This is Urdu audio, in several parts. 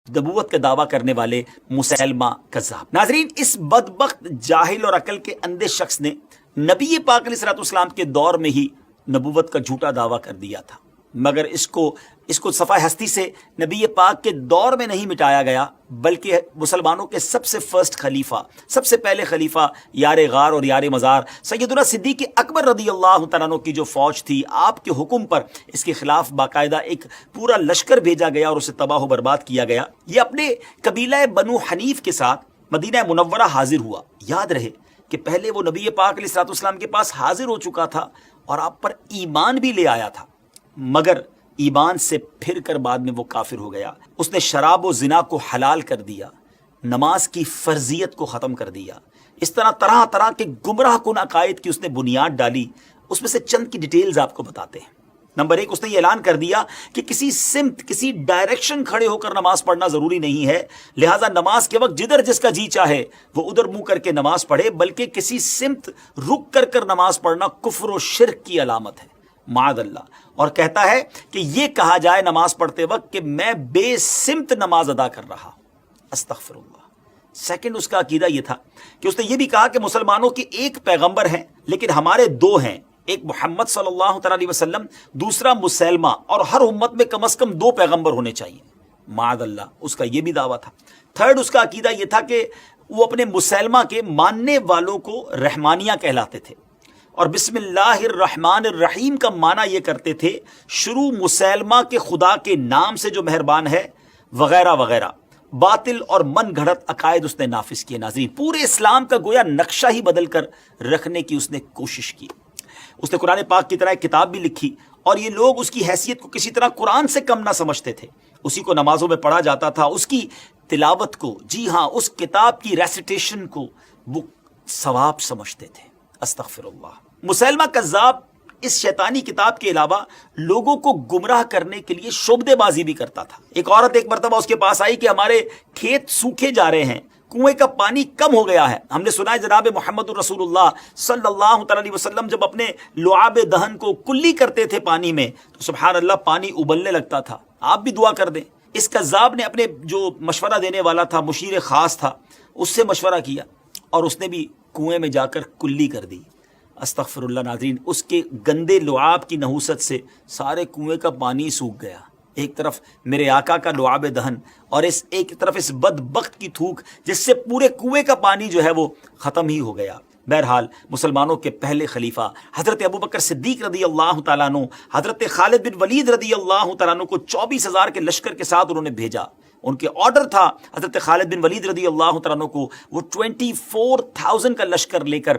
نبوت کا دعویٰ کرنے والے مسیلمہ کذاب۔ ناظرین، اس بدبخت جاہل اور عقل کے اندھے شخص نے نبی پاک علیہ الصلوۃ والسلام کے دور میں ہی نبوت کا جھوٹا دعویٰ کر دیا تھا، مگر اس کو صفحہ ہستی سے نبی پاک کے دور میں نہیں مٹایا گیا، بلکہ مسلمانوں کے سب سے فرسٹ خلیفہ، سب سے پہلے خلیفہ، یار غار اور یار مزار سیدنا صدیق اکبر رضی اللہ تعالیٰ عنہ کی جو فوج تھی، آپ کے حکم پر اس کے خلاف باقاعدہ ایک پورا لشکر بھیجا گیا اور اسے تباہ و برباد کیا گیا۔ یہ اپنے قبیلہ بنو حنیف کے ساتھ مدینہ منورہ حاضر ہوا۔ یاد رہے کہ پہلے وہ نبی پاک علیہ الصلوۃ والسلام کے پاس حاضر ہو چکا تھا اور آپ پر ایمان بھی لے آیا تھا، مگر ایمان سے پھر کر بعد میں وہ کافر ہو گیا۔ اس نے شراب و زنا کو حلال کر دیا، نماز کی فرضیت کو ختم کر دیا، اس طرح طرح طرح کے گمراہ کن عقائد کی اس نے بنیاد ڈالی۔ اس میں سے چند کی ڈیٹیلز آپ کو بتاتے ہیں۔ نمبر 1، اس نے یہ اعلان کر دیا کہ کسی سمت، کسی ڈائریکشن کھڑے ہو کر نماز پڑھنا ضروری نہیں ہے، لہٰذا نماز کے وقت جدھر جس کا جی چاہے وہ ادھر منہ کر کے نماز پڑھے، بلکہ کسی سمت رک کر نماز پڑھنا کفر و شرک کی علامت ہے، معاذ اللہ۔ اور کہتا ہے کہ یہ کہا جائے نماز پڑھتے وقت کہ میں بے سمت نماز ادا کر رہا ہوں، استغفر اللہ۔ سیکنڈ، اس کا عقیدہ یہ تھا کہ اس نے یہ بھی کہا کہ مسلمانوں کے ایک پیغمبر ہیں لیکن ہمارے دو ہیں، ایک محمد صلی اللہ تعالیٰ علیہ وسلم، دوسرا مسیلمہ، اور ہر امت میں کم از کم 2 پیغمبر ہونے چاہیے، معاذ اللہ۔ اس کا یہ بھی دعویٰ تھا۔ تھرڈ، اس کا عقیدہ یہ تھا کہ وہ اپنے مسیلمہ کے ماننے والوں کو رحمانیہ کہلاتے تھے، اور بسم اللہ الرحمن الرحیم کا معنی یہ کرتے تھے شروع مسیلمہ کے خدا کے نام سے جو مہربان ہے، وغیرہ وغیرہ۔ باطل اور من گھڑت عقائد اس نے نافذ کیے۔ ناظرین، پورے اسلام کا گویا نقشہ ہی بدل کر رکھنے کی اس نے کوشش کی۔ اس نے قرآن پاک کی طرح ایک کتاب بھی لکھی، اور یہ لوگ اس کی حیثیت کو کسی طرح قرآن سے کم نہ سمجھتے تھے، اسی کو نمازوں میں پڑھا جاتا تھا، اس کی تلاوت کو، جی ہاں، اس کتاب کی ریسیٹیشن کو وہ ثواب سمجھتے تھے، استغفر اللہ۔ مسیلمہ کذاب اس شیطانی کتاب کے علاوہ لوگوں کو گمراہ کرنے کے لیے شعبدے بازی بھی کرتا تھا۔ ایک عورت ایک مرتبہ اس کے پاس آئی کہ ہمارے کھیت سوکھے جا رہے ہیں، کنویں کا پانی کم ہو گیا ہے، ہم نے سنا ہے جناب محمد الرسول اللہ صلی اللہ تعالی علیہ وسلم جب اپنے لعاب دہن کو کلی کرتے تھے پانی میں تو سبحان اللہ پانی ابلنے لگتا تھا، آپ بھی دعا کر دیں۔ اس کذاب نے اپنے جو مشورہ دینے والا تھا، مشیر خاص تھا، اس سے مشورہ کیا اور اس نے بھی کنویں میں جا کر کلی کر دی، استغفر اللہ۔ ناظرین، اس کے گندے لعاب کی نحوست سے سارے کنویں کا پانی سوکھ گیا، ایک طرف میرے آقا کا لعاب دہن اور ایک طرف اس بدبخت کی تھوک جس سے پورے کنویں کا پانی جو ہے وہ ختم ہی ہو گیا۔ بہرحال مسلمانوں کے پہلے خلیفہ حضرت ابوبکر صدیق رضی اللہ تعالیٰ عنہ، حضرت خالد بن ولید رضی اللہ تعالیٰ عنہ کو 24,000 کے لشکر کے ساتھ انہوں نے بھیجا۔ ان کے آرڈر تھا حضرت خالد بن ولید رضی اللہ تعالیٰ عنہ کو، وہ 24,000 کا لشکر لے کر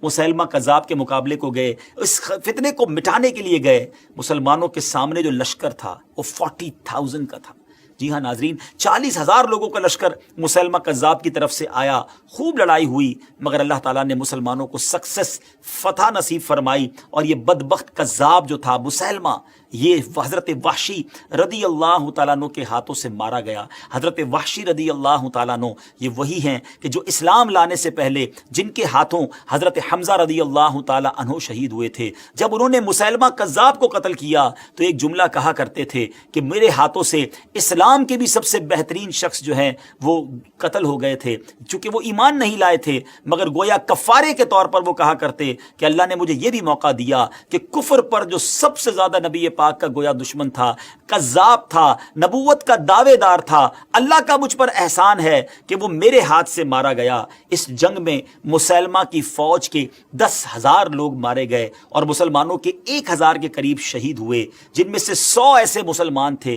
مسیلمہ کذاب کے مقابلے کو گئے، اس فتنے کو مٹانے کے لیے گئے۔ مسلمانوں کے سامنے جو لشکر تھا وہ 40,000 کا تھا۔ جی ہاں ناظرین، 40,000 لوگوں کا لشکر مسیلمہ کذاب کی طرف سے آیا، خوب لڑائی ہوئی، مگر اللہ تعالیٰ نے مسلمانوں کو سکسس، فتح نصیب فرمائی، اور یہ بدبخت کذاب جو تھا مسیلمہ، یہ حضرت وحشی رضی اللہ تعالیٰ عنہ کے ہاتھوں سے مارا گیا۔ حضرت وحشی رضی اللہ تعالیٰ عنہ یہ وہی ہیں کہ جو اسلام لانے سے پہلے جن کے ہاتھوں حضرت حمزہ رضی اللہ تعالیٰ عنہ شہید ہوئے تھے۔ جب انہوں نے مسیلمہ کذاب کو قتل کیا تو ایک جملہ کہا کرتے تھے کہ میرے ہاتھوں سے اسلام کے بھی سب سے بہترین شخص جو ہیں وہ قتل ہو گئے تھے، چونکہ وہ ایمان نہیں لائے تھے، مگر گویا کفارے کے طور پر وہ کہا کرتے کہ اللہ نے مجھے یہ بھی موقع دیا کہ کفر پر جو سب سے زیادہ نبی پاک کا گویا دشمن تھا، کذاب تھا، نبوت کا دعوے دار تھا، اللہ کا مجھ پر احسان ہے کہ وہ میرے ہاتھ سے مارا گیا۔ اس جنگ میں مسیلمہ کی فوج کے 10,000 لوگ مارے گئے اور مسلمانوں کے 1,000 کے قریب شہید ہوئے، جن میں سے 100 ایسے مسلمان تھے